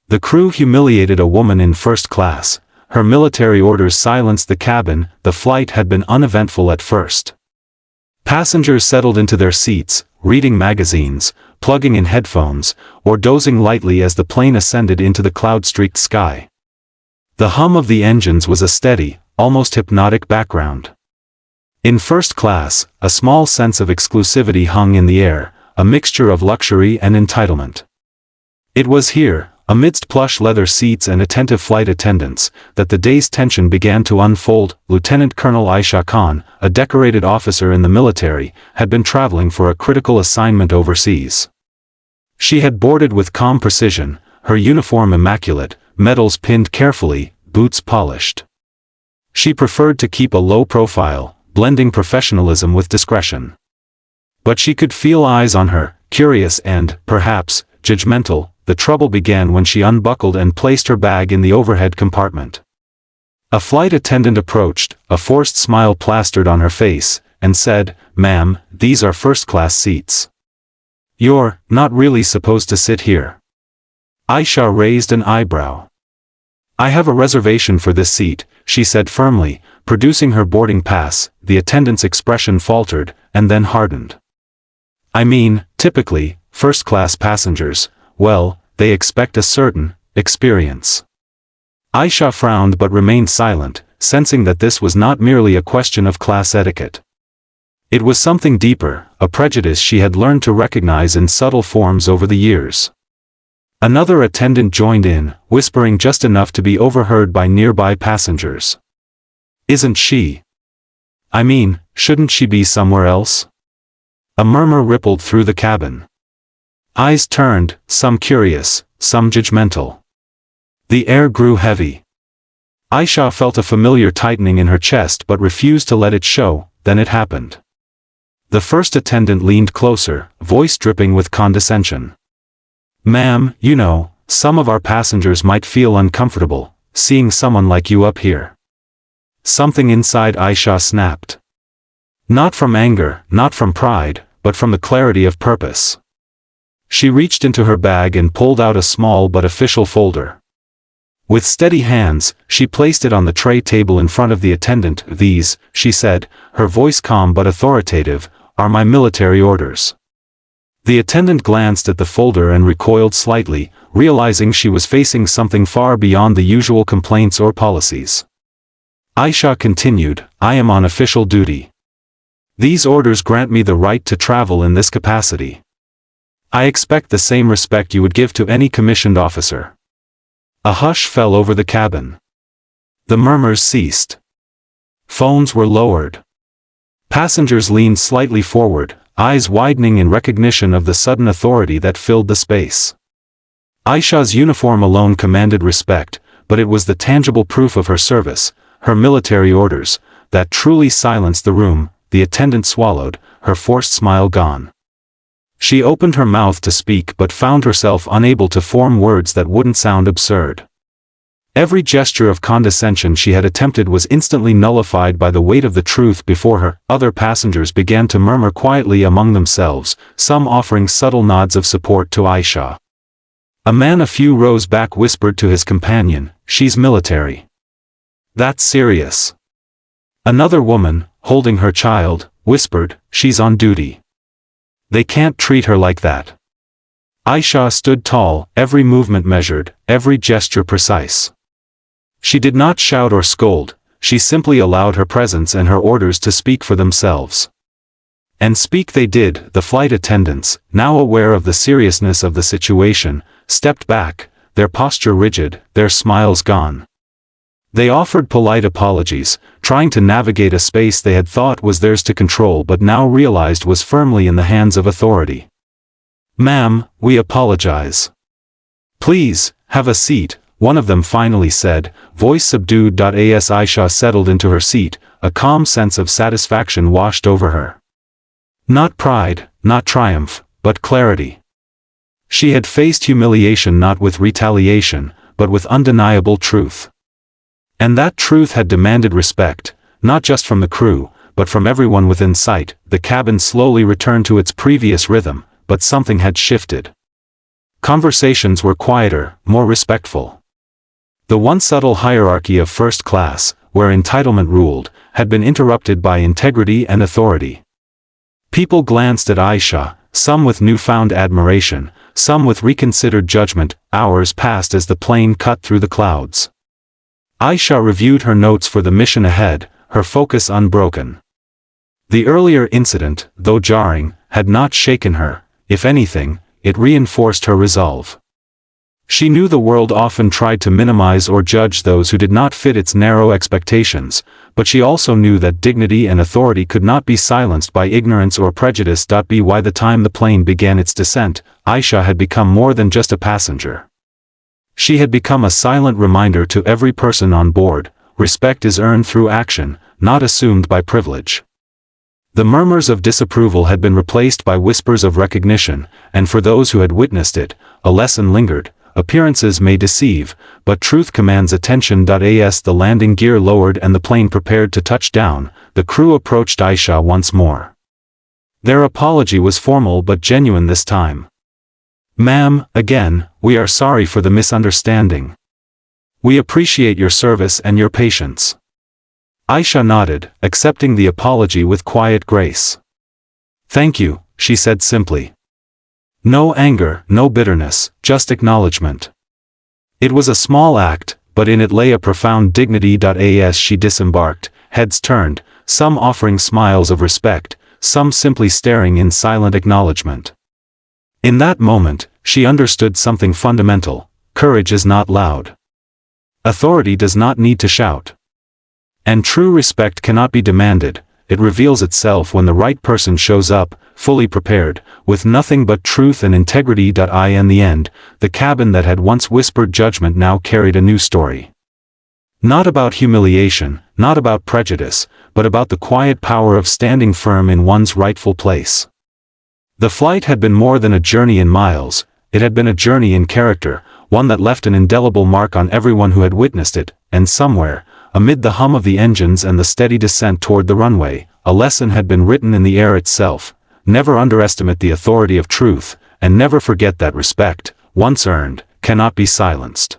The crew humiliated a woman in first class. Her military orders silenced the cabin. The flight had been uneventful at first. Passengers settled into their seats, reading magazines, plugging in headphones, or dozing lightly as the plane ascended into the cloud-streaked sky. The hum of the engines was a steady, almost hypnotic background. In first class, a small sense of exclusivity hung in the air, a mixture of luxury and entitlement. It was here, amidst plush leather seats and attentive flight attendants, that the day's tension began to unfold. Lieutenant Colonel Aisha Khan, a decorated officer in the military, had been traveling for a critical assignment overseas. She had boarded with calm precision, her uniform immaculate, medals pinned carefully, boots polished. She preferred to keep a low profile, blending professionalism with discretion. But she could feel eyes on her, curious and, perhaps, judgmental. The trouble began when she unbuckled and placed her bag in the overhead compartment. A flight attendant approached, a forced smile plastered on her face, and said, "Ma'am, these are first-class seats. You're not really supposed to sit here." Aisha raised an eyebrow. "I have a reservation for this seat," she said firmly, producing her boarding pass. The attendant's expression faltered, and then hardened. "I mean, typically, first-class passengers, well, they expect a certain experience." Aisha frowned but remained silent, sensing that this was not merely a question of class etiquette. It was something deeper, a prejudice she had learned to recognize in subtle forms over the years. Another attendant joined in, whispering just enough to be overheard by nearby passengers. "Isn't she? I mean, shouldn't she be somewhere else?" A murmur rippled through the cabin. Eyes turned, some curious, some judgmental. The air grew heavy. Aisha felt a familiar tightening in her chest but refused to let it show. Then it happened. The first attendant leaned closer, voice dripping with condescension. "Ma'am, you know, some of our passengers might feel uncomfortable seeing someone like you up here." Something inside Aisha snapped. Not from anger, not from pride, but from the clarity of purpose. She reached into her bag and pulled out a small but official folder. With steady hands, she placed it on the tray table in front of the attendant. "These," she said, her voice calm but authoritative, "are my military orders." The attendant glanced at the folder and recoiled slightly, realizing she was facing something far beyond the usual complaints or policies. Aisha continued, "I am on official duty. These orders grant me the right to travel in this capacity. I expect the same respect you would give to any commissioned officer." A hush fell over the cabin. The murmurs ceased. Phones were lowered. Passengers leaned slightly forward, eyes widening in recognition of the sudden authority that filled the space. Aisha's uniform alone commanded respect, but it was the tangible proof of her service, her military orders, that truly silenced the room. The attendant swallowed, her forced smile gone. She opened her mouth to speak but found herself unable to form words that wouldn't sound absurd. Every gesture of condescension she had attempted was instantly nullified by the weight of the truth before her. Other passengers began to murmur quietly among themselves, some offering subtle nods of support to Aisha. A man a few rows back whispered to his companion, "She's military. That's serious." Another woman, holding her child, whispered, "She's on duty. They can't treat her like that." Aisha stood tall, every movement measured, every gesture precise. She did not shout or scold, she simply allowed her presence and her orders to speak for themselves. And speak they did. The flight attendants, now aware of the seriousness of the situation, stepped back, their posture rigid, their smiles gone. They offered polite apologies, trying to navigate a space they had thought was theirs to control but now realized was firmly in the hands of authority. "Ma'am, we apologize. Please, have a seat," one of them finally said, voice subdued. As Aisha settled into her seat, a calm sense of satisfaction washed over her. Not pride, not triumph, but clarity. She had faced humiliation not with retaliation, but with undeniable truth. And that truth had demanded respect, not just from the crew, but from everyone within sight. The cabin slowly returned to its previous rhythm, but something had shifted. Conversations were quieter, more respectful. The once subtle hierarchy of first class, where entitlement ruled, had been interrupted by integrity and authority. People glanced at Aisha, some with newfound admiration, some with reconsidered judgment. Hours passed as the plane cut through the clouds. Aisha reviewed her notes for the mission ahead, her focus unbroken. The earlier incident, though jarring, had not shaken her. If anything, it reinforced her resolve. She knew the world often tried to minimize or judge those who did not fit its narrow expectations, but she also knew that dignity and authority could not be silenced by ignorance or prejudice. By the time the plane began its descent, Aisha had become more than just a passenger. She had become a silent reminder to every person on board: respect is earned through action, not assumed by privilege. The murmurs of disapproval had been replaced by whispers of recognition, and for those who had witnessed it, a lesson lingered. Appearances may deceive, but truth commands attention. As the landing gear lowered and the plane prepared to touch down, the crew approached Aisha once more. Their apology was formal but genuine this time. "Ma'am, again, we are sorry for the misunderstanding. We appreciate your service and your patience." Aisha nodded, accepting the apology with quiet grace. "Thank you," she said simply. No anger, no bitterness, just acknowledgement. It was a small act, but in it lay a profound dignity. As she disembarked, heads turned, some offering smiles of respect, some simply staring in silent acknowledgement. In that moment, she understood something fundamental: courage is not loud. Authority does not need to shout. And true respect cannot be demanded. It reveals itself when the right person shows up, fully prepared, with nothing but truth and integrity. In the end, the cabin that had once whispered judgment now carried a new story. Not about humiliation, not about prejudice, but about the quiet power of standing firm in one's rightful place. The flight had been more than a journey in miles, it had been a journey in character, one that left an indelible mark on everyone who had witnessed it, and somewhere, amid the hum of the engines and the steady descent toward the runway, a lesson had been written in the air itself: never underestimate the authority of truth, and never forget that respect, once earned, cannot be silenced.